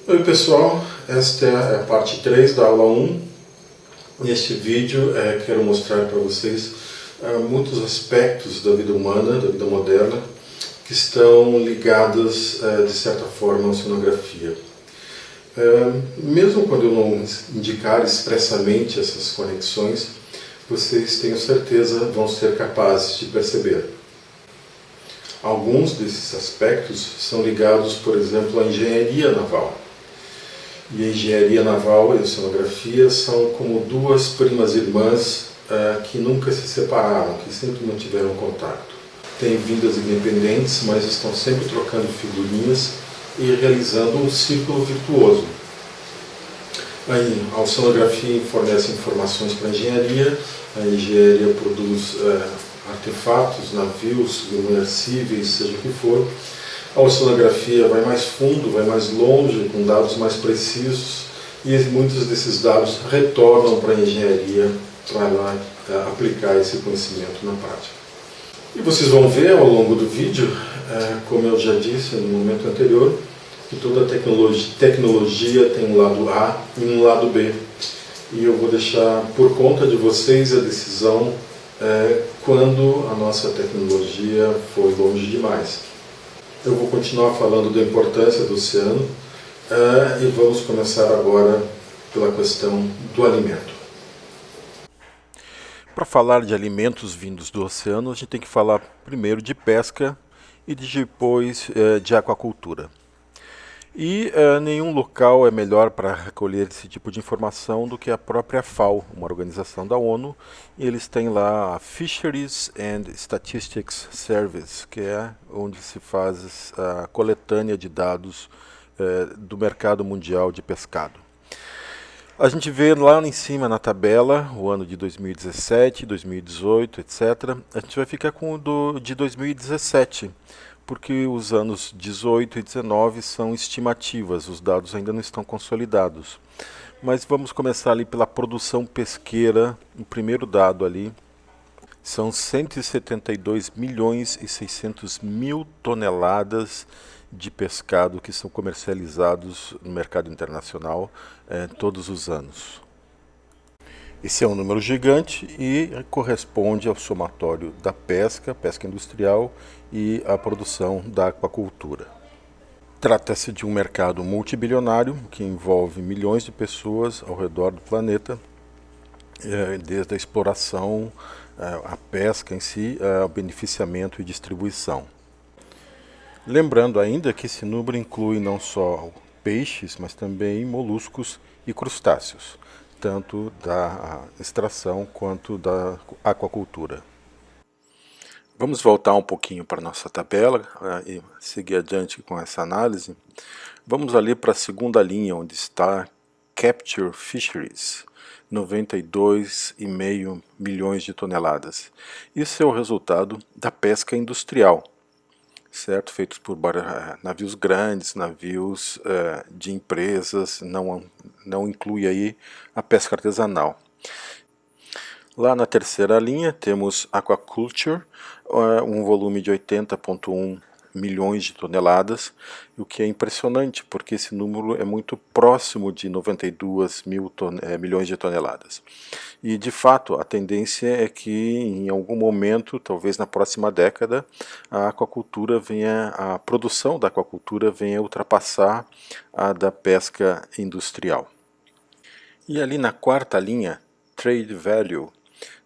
Oi pessoal, esta é a parte 3 da aula 1. Neste vídeo quero mostrar para vocês muitos aspectos da vida humana, da vida moderna, que estão ligados de certa forma à oceanografia. Mesmo quando eu não indicar expressamente essas conexões, vocês tenho certeza vão ser capazes de perceber. Alguns desses aspectos são ligados, por exemplo, à engenharia naval. E a engenharia naval e a oceanografia são como duas primas irmãs que nunca se separaram, que sempre mantiveram contato. Têm vidas independentes, mas estão sempre trocando figurinhas e realizando um círculo virtuoso. A oceanografia fornece informações para a engenharia produz artefatos, navios, submersíveis, seja o que for. A oceanografia vai mais fundo, vai mais longe, com dados mais precisos, e muitos desses dados retornam para a engenharia para lá aplicar esse conhecimento na prática. E vocês vão ver ao longo do vídeo, como eu já disse no momento anterior, que toda tecnologia tem um lado A e um lado B. E eu vou deixar por conta de vocês a decisão quando a nossa tecnologia foi longe demais. Eu vou continuar falando da importância do oceano e vamos começar agora pela questão do alimento. Para falar de alimentos vindos do oceano, a gente tem que falar primeiro de pesca e depois de aquacultura. E nenhum local é melhor para recolher esse tipo de informação do que a própria FAO, uma organização da ONU, e eles têm lá a Fisheries and Statistics Service, que é onde se faz a coletânea de dados do mercado mundial de pescado. A gente vê lá em cima na tabela o ano de 2017, 2018, etc. A gente vai ficar com o de 2017, porque os anos 18 e 19 são estimativas, os dados ainda não estão consolidados. Mas vamos começar ali pela produção pesqueira, o primeiro dado ali, são 172 milhões e 600 mil toneladas de pescado que são comercializados no mercado internacional todos os anos. Esse é um número gigante e corresponde ao somatório da pesca industrial e a produção da aquacultura. Trata-se de um mercado multibilionário que envolve milhões de pessoas ao redor do planeta, desde a exploração, a pesca em si, ao beneficiamento e distribuição. Lembrando ainda que esse número inclui não só peixes, mas também moluscos e crustáceos, tanto da extração quanto da aquacultura. Vamos voltar um pouquinho para a nossa tabela e seguir adiante com essa análise. Vamos ali para a segunda linha, onde está Capture Fisheries, 92,5 milhões de toneladas. Isso é o resultado da pesca industrial, certo? Feitos por navios grandes, navios de empresas, não inclui aí a pesca artesanal. Lá na terceira linha temos Aquaculture, um volume de 80,1 milhões de toneladas, o que é impressionante, porque esse número é muito próximo de 92 milhões de toneladas. E, de fato, a tendência é que, em algum momento, talvez na próxima década, a produção da aquacultura venha a ultrapassar a da pesca industrial. E ali na quarta linha, Trade Value,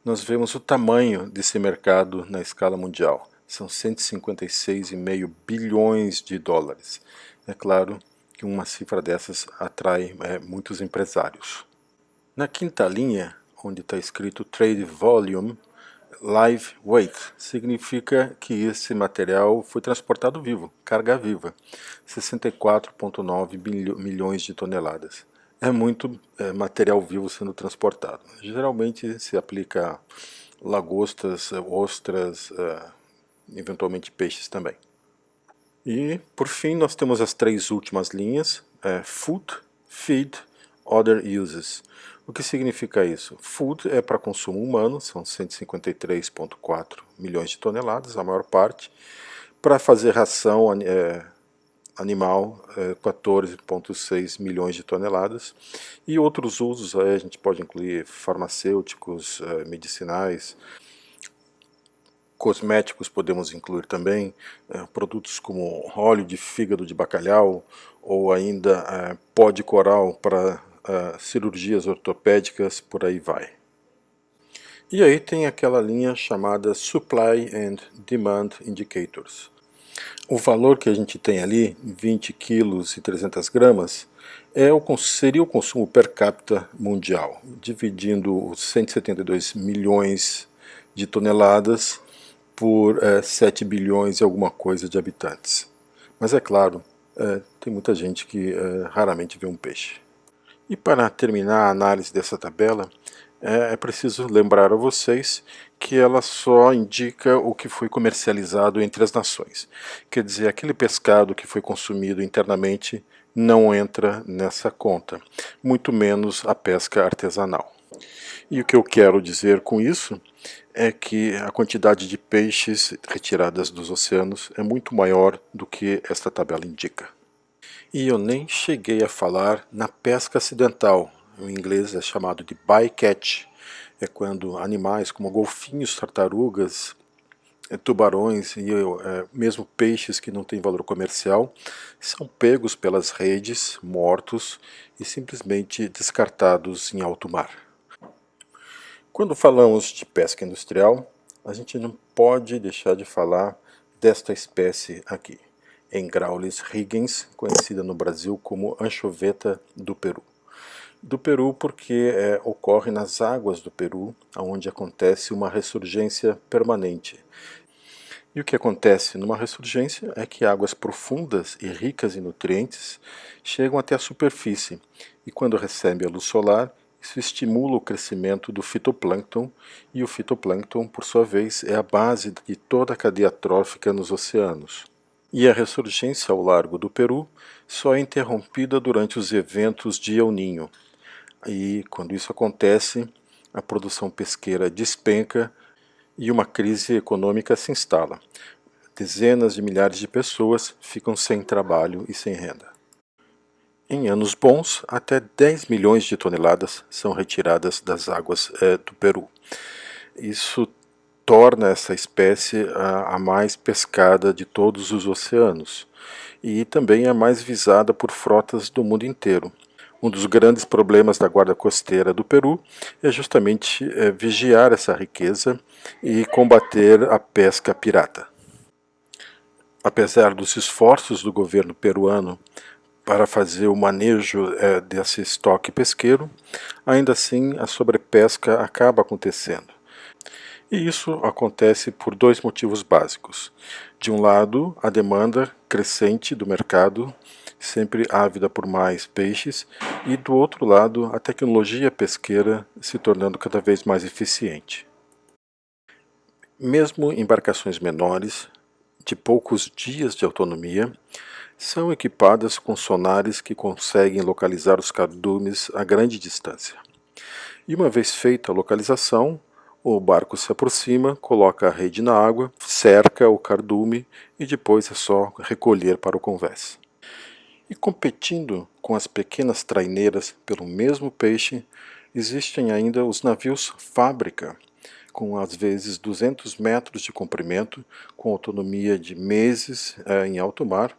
nós vemos o tamanho desse mercado na escala mundial. São 156,5 bilhões de dólares. É claro que uma cifra dessas atrai muitos empresários. Na quinta linha, onde está escrito Trade Volume, Live Weight, significa que esse material foi transportado vivo, carga viva, 64,9 milhões de toneladas. É muito material vivo sendo transportado. Geralmente se aplica a lagostas, ostras, eventualmente peixes também. E, por fim, nós temos as três últimas linhas, Food, Feed, Other Uses. O que significa isso? Food é para consumo humano, são 153,4 milhões de toneladas, a maior parte. Para fazer ração animal, 14,6 milhões de toneladas, e outros usos, a gente pode incluir farmacêuticos, medicinais, cosméticos podemos incluir também, produtos como óleo de fígado de bacalhau, ou ainda pó de coral para cirurgias ortopédicas, por aí vai. E aí tem aquela linha chamada Supply and Demand Indicators. O valor que a gente tem ali, 20 quilos e 300 gramas, seria o consumo per capita mundial, dividindo os 172 milhões de toneladas por 7 bilhões e alguma coisa de habitantes. Mas é claro, tem muita gente que raramente vê um peixe. E para terminar a análise dessa tabela, é preciso lembrar a vocês que ela só indica o que foi comercializado entre as nações. Quer dizer, aquele pescado que foi consumido internamente não entra nessa conta, muito menos a pesca artesanal. E o que eu quero dizer com isso é que a quantidade de peixes retiradas dos oceanos é muito maior do que esta tabela indica. E eu nem cheguei a falar na pesca acidental. Em inglês é chamado de bycatch. É quando animais como golfinhos, tartarugas, tubarões e mesmo peixes que não têm valor comercial são pegos pelas redes, mortos e simplesmente descartados em alto mar. Quando falamos de pesca industrial, a gente não pode deixar de falar desta espécie aqui, Engraulis rigens, conhecida no Brasil como anchoveta do Peru. Do Peru porque ocorre nas águas do Peru, onde acontece uma ressurgência permanente. E o que acontece numa ressurgência é que águas profundas e ricas em nutrientes chegam até a superfície, e quando recebe a luz solar, isso estimula o crescimento do fitoplâncton, e o fitoplâncton, por sua vez, é a base de toda a cadeia trófica nos oceanos. E a ressurgência ao largo do Peru só é interrompida durante os eventos de El Niño. E quando isso acontece, a produção pesqueira despenca e uma crise econômica se instala. Dezenas de milhares de pessoas ficam sem trabalho e sem renda. Em anos bons, até 10 milhões de toneladas são retiradas das águas do Peru. Isso torna essa espécie a mais pescada de todos os oceanos e também a mais visada por frotas do mundo inteiro. Um dos grandes problemas da guarda costeira do Peru é justamente vigiar essa riqueza e combater a pesca pirata. Apesar dos esforços do governo peruano para fazer o manejo desse estoque pesqueiro, ainda assim a sobrepesca acaba acontecendo. E isso acontece por dois motivos básicos. De um lado, a demanda crescente do mercado, sempre ávida por mais peixes, e do outro lado, a tecnologia pesqueira se tornando cada vez mais eficiente. Mesmo embarcações menores, de poucos dias de autonomia, são equipadas com sonares que conseguem localizar os cardumes a grande distância. E uma vez feita a localização, o barco se aproxima, coloca a rede na água, cerca o cardume e depois é só recolher para o convés. E competindo com as pequenas traineiras pelo mesmo peixe, existem ainda os navios fábrica, com às vezes 200 metros de comprimento, com autonomia de meses em alto mar,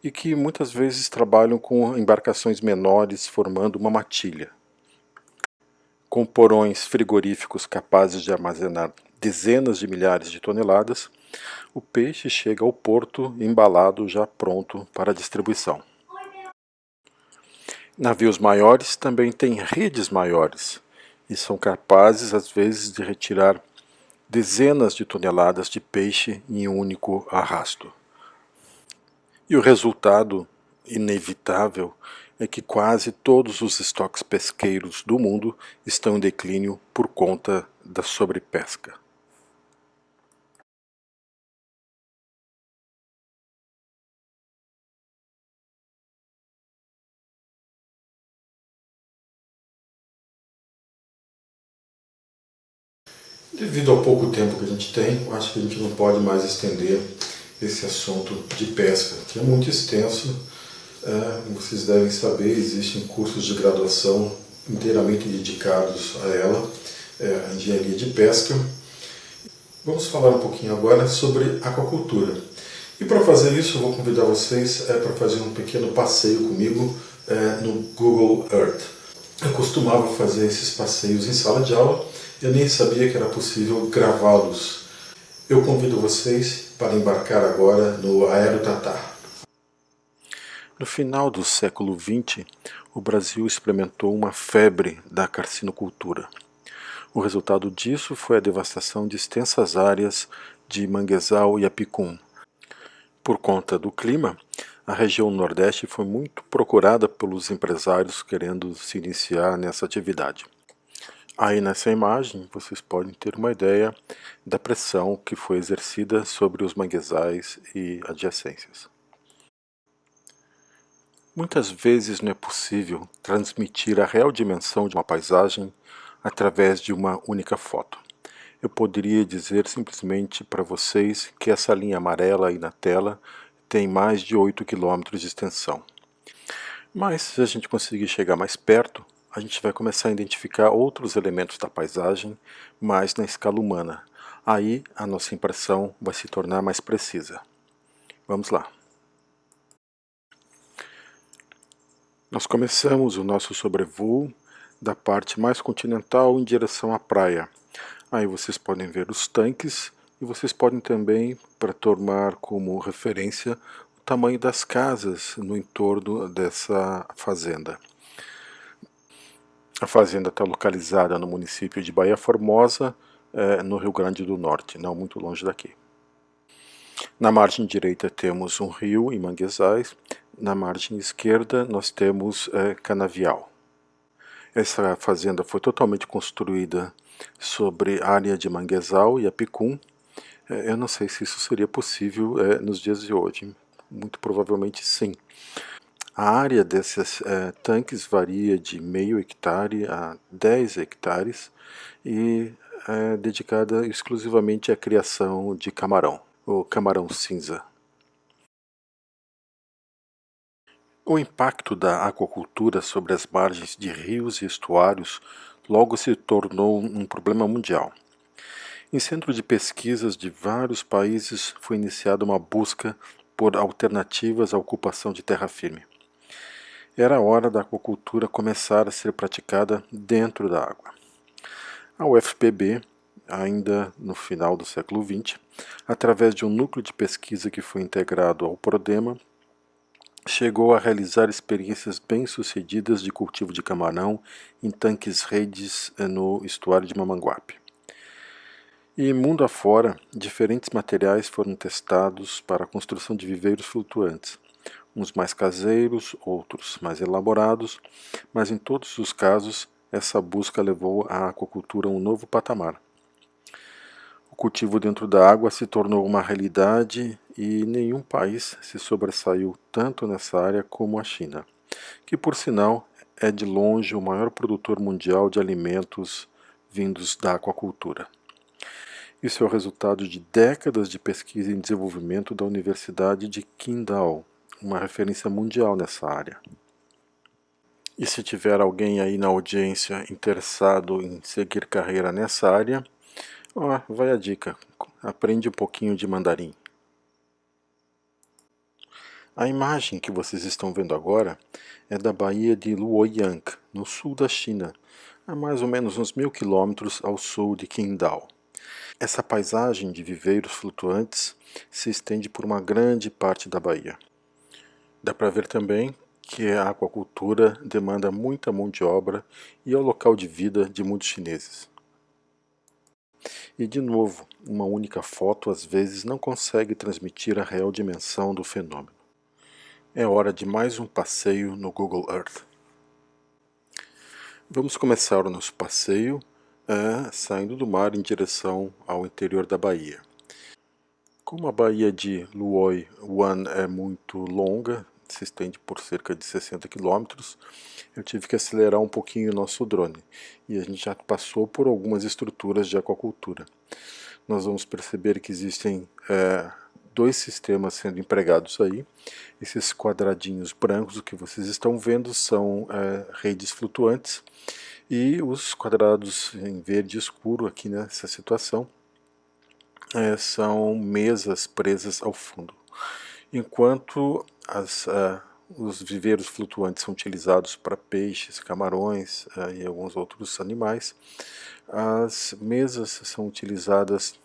e que muitas vezes trabalham com embarcações menores formando uma matilha. Com porões frigoríficos capazes de armazenar dezenas de milhares de toneladas, o peixe chega ao porto embalado já pronto para distribuição. Navios maiores também têm redes maiores e são capazes, às vezes, de retirar dezenas de toneladas de peixe em um único arrasto. E o resultado inevitável é que quase todos os estoques pesqueiros do mundo estão em declínio por conta da sobrepesca. Devido ao pouco tempo que a gente tem, acho que a gente não pode mais estender esse assunto de pesca, que é muito extenso. Vocês devem saber, existem cursos de graduação inteiramente dedicados a ela, a engenharia de pesca. Vamos falar um pouquinho agora sobre aquacultura. E para fazer isso, eu vou convidar vocês para fazer um pequeno passeio comigo no Google Earth. Eu costumava fazer esses passeios em sala de aula, eu nem sabia que era possível gravá-los. Eu convido vocês para embarcar agora no Aerotatar. No final do século XX, o Brasil experimentou uma febre da carcinocultura. O resultado disso foi a devastação de extensas áreas de manguezal e apicum. Por conta do clima, a região Nordeste foi muito procurada pelos empresários querendo se iniciar nessa atividade. Aí nessa imagem vocês podem ter uma ideia da pressão que foi exercida sobre os manguezais e adjacências. Muitas vezes não é possível transmitir a real dimensão de uma paisagem através de uma única foto. Eu poderia dizer simplesmente para vocês que essa linha amarela aí na tela tem mais de 8 km de extensão. Mas se a gente conseguir chegar mais perto, a gente vai começar a identificar outros elementos da paisagem, mais na escala humana. Aí a nossa impressão vai se tornar mais precisa. Vamos lá. Nós começamos o nosso sobrevoo da parte mais continental em direção à praia. Aí vocês podem ver os tanques e vocês podem também, para tomar como referência, o tamanho das casas no entorno dessa fazenda. A fazenda está localizada no município de Baía Formosa, no Rio Grande do Norte, não muito longe daqui. Na margem direita temos um rio e manguezais, na margem esquerda nós temos canavial. Essa fazenda foi totalmente construída sobre área de manguezal e apicum. Eu não sei se isso seria possível nos dias de hoje, muito provavelmente sim. A área desses tanques varia de meio hectare a 10 hectares e é dedicada exclusivamente à criação de camarão, o camarão cinza. O impacto da aquacultura sobre as margens de rios e estuários logo se tornou um problema mundial. Em centros de pesquisas de vários países foi iniciada uma busca por alternativas à ocupação de terra firme. Era a hora da aquacultura começar a ser praticada dentro da água. A UFPB, ainda no final do século XX, através de um núcleo de pesquisa que foi integrado ao Prodema, chegou a realizar experiências bem-sucedidas de cultivo de camarão em tanques-redes no estuário de Mamanguape. E mundo afora, diferentes materiais foram testados para a construção de viveiros flutuantes, uns mais caseiros, outros mais elaborados, mas em todos os casos essa busca levou a aquacultura a um novo patamar. O cultivo dentro da água se tornou uma realidade e nenhum país se sobressaiu tanto nessa área como a China, que por sinal é de longe o maior produtor mundial de alimentos vindos da aquacultura. Isso é o resultado de décadas de pesquisa e desenvolvimento da Universidade de Qingdao, uma referência mundial nessa área. E se tiver alguém aí na audiência interessado em seguir carreira nessa área, vai a dica, aprende um pouquinho de mandarim. A imagem que vocês estão vendo agora é da Baía de Luoyang, no sul da China, a mais ou menos uns 1000 quilômetros ao sul de Qingdao. Essa paisagem de viveiros flutuantes se estende por uma grande parte da baía. Dá para ver também que a aquacultura demanda muita mão de obra e é o local de vida de muitos chineses. E de novo, uma única foto às vezes não consegue transmitir a real dimensão do fenômeno. É hora de mais um passeio no Google Earth. Vamos começar o nosso passeio saindo do mar em direção ao interior da baía. Como a baía de Luoy Wan é muito longa, se estende por cerca de 60 km, eu tive que acelerar um pouquinho o nosso drone e a gente já passou por algumas estruturas de aquacultura. Nós vamos perceber que existem dois sistemas sendo empregados aí. Esses quadradinhos brancos, o que vocês estão vendo, são redes flutuantes, e os quadrados em verde escuro aqui nessa situação são mesas presas ao fundo. Enquanto os viveiros flutuantes são utilizados para peixes, camarões e alguns outros animais, as mesas são utilizadas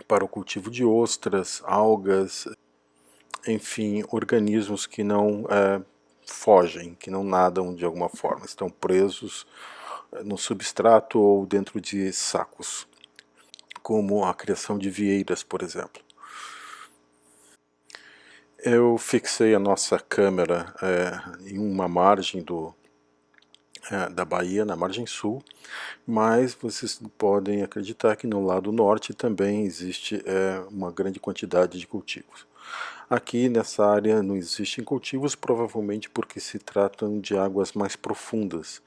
para o cultivo de ostras, algas, enfim, organismos que não fogem, que não nadam de alguma forma, estão presos no substrato ou dentro de sacos, como a criação de vieiras, por exemplo. Eu fixei a nossa câmera em uma margem da Bahia, na margem sul, mas vocês podem acreditar que no lado norte também existe uma grande quantidade de cultivos. Aqui nessa área não existem cultivos, provavelmente porque se tratam de águas mais profundas,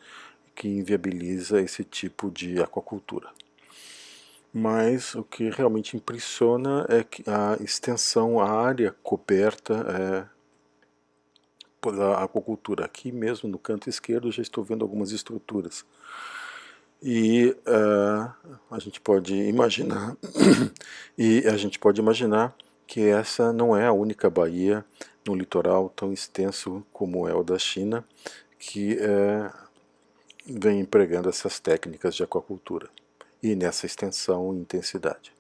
que inviabiliza esse tipo de aquacultura. Mas o que realmente impressiona é que a extensão, a área coberta pela aquacultura. Aqui mesmo no canto esquerdo já estou vendo algumas estruturas. E a gente pode imaginar que essa não é a única baía no litoral tão extenso como é o da China que vem empregando essas técnicas de aquacultura e nessa extensão e intensidade.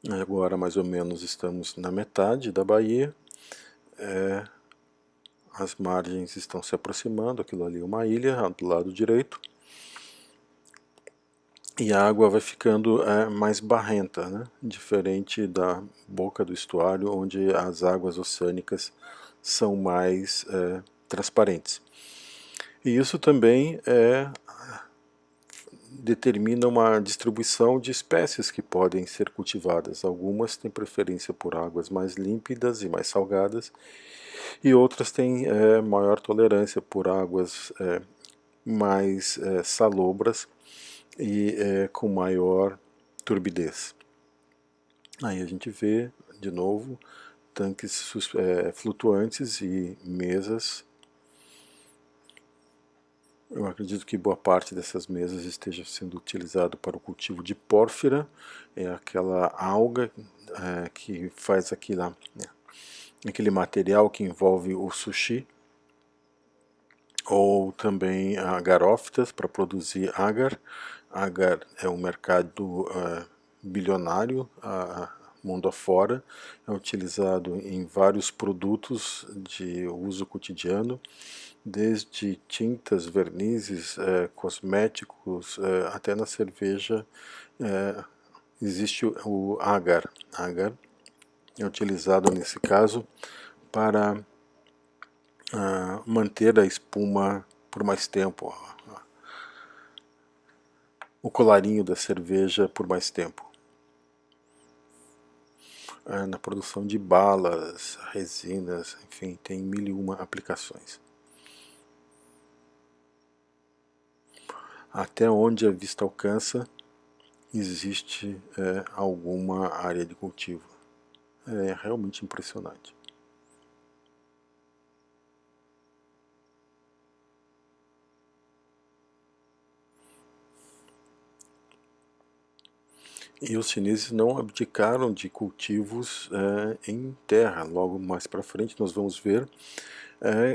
Agora mais ou menos estamos na metade da baía, as margens estão se aproximando, aquilo ali é uma ilha do lado direito, e a água vai ficando mais barrenta, né? Diferente da boca do estuário, onde as águas oceânicas são mais transparentes. E isso também determina uma distribuição de espécies que podem ser cultivadas. Algumas têm preferência por águas mais límpidas e mais salgadas, e outras têm maior tolerância por águas mais salobras e com maior turbidez. Aí a gente vê, de novo, tanques flutuantes e mesas. Eu acredito que boa parte dessas mesas esteja sendo utilizado para o cultivo de pórfira, é aquela alga que faz aquele material que envolve o sushi, ou também garófitas para produzir agar. Agar é um mercado bilionário mundo afora, é utilizado em vários produtos de uso cotidiano, desde tintas, vernizes, cosméticos, até na cerveja existe o agar. Agar é utilizado nesse caso para manter a espuma por mais tempo, o colarinho da cerveja por mais tempo. Na produção de balas, resinas, enfim, tem 1001 aplicações. Até onde a vista alcança, existe alguma área de cultivo. É realmente impressionante. E os chineses não abdicaram de cultivos em terra. Logo mais para frente nós vamos ver,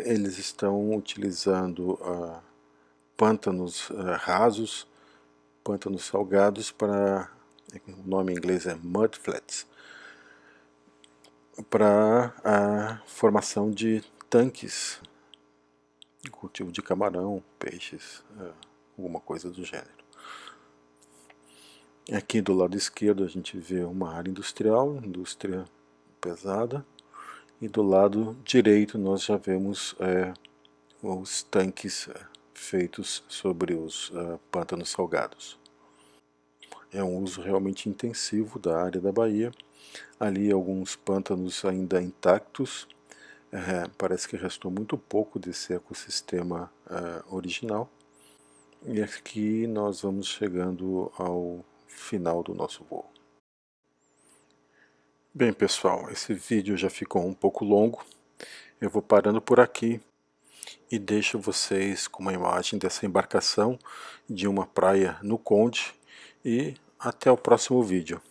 eles estão utilizando pântanos rasos, pântanos salgados para, o nome em inglês é mudflats, para a formação de tanques, cultivo de camarão, peixes, alguma coisa do gênero. Aqui do lado esquerdo a gente vê uma área industrial, indústria pesada, e do lado direito nós já vemos os tanques feitos sobre os pântanos salgados. É um uso realmente intensivo da área da Bahia. Ali alguns pântanos ainda intactos, parece que restou muito pouco desse ecossistema original. E aqui nós vamos chegando ao final do nosso voo. Bem, pessoal, esse vídeo já ficou um pouco longo. Eu vou parando por aqui e deixo vocês com uma imagem dessa embarcação de uma praia no Conde, e até o próximo vídeo.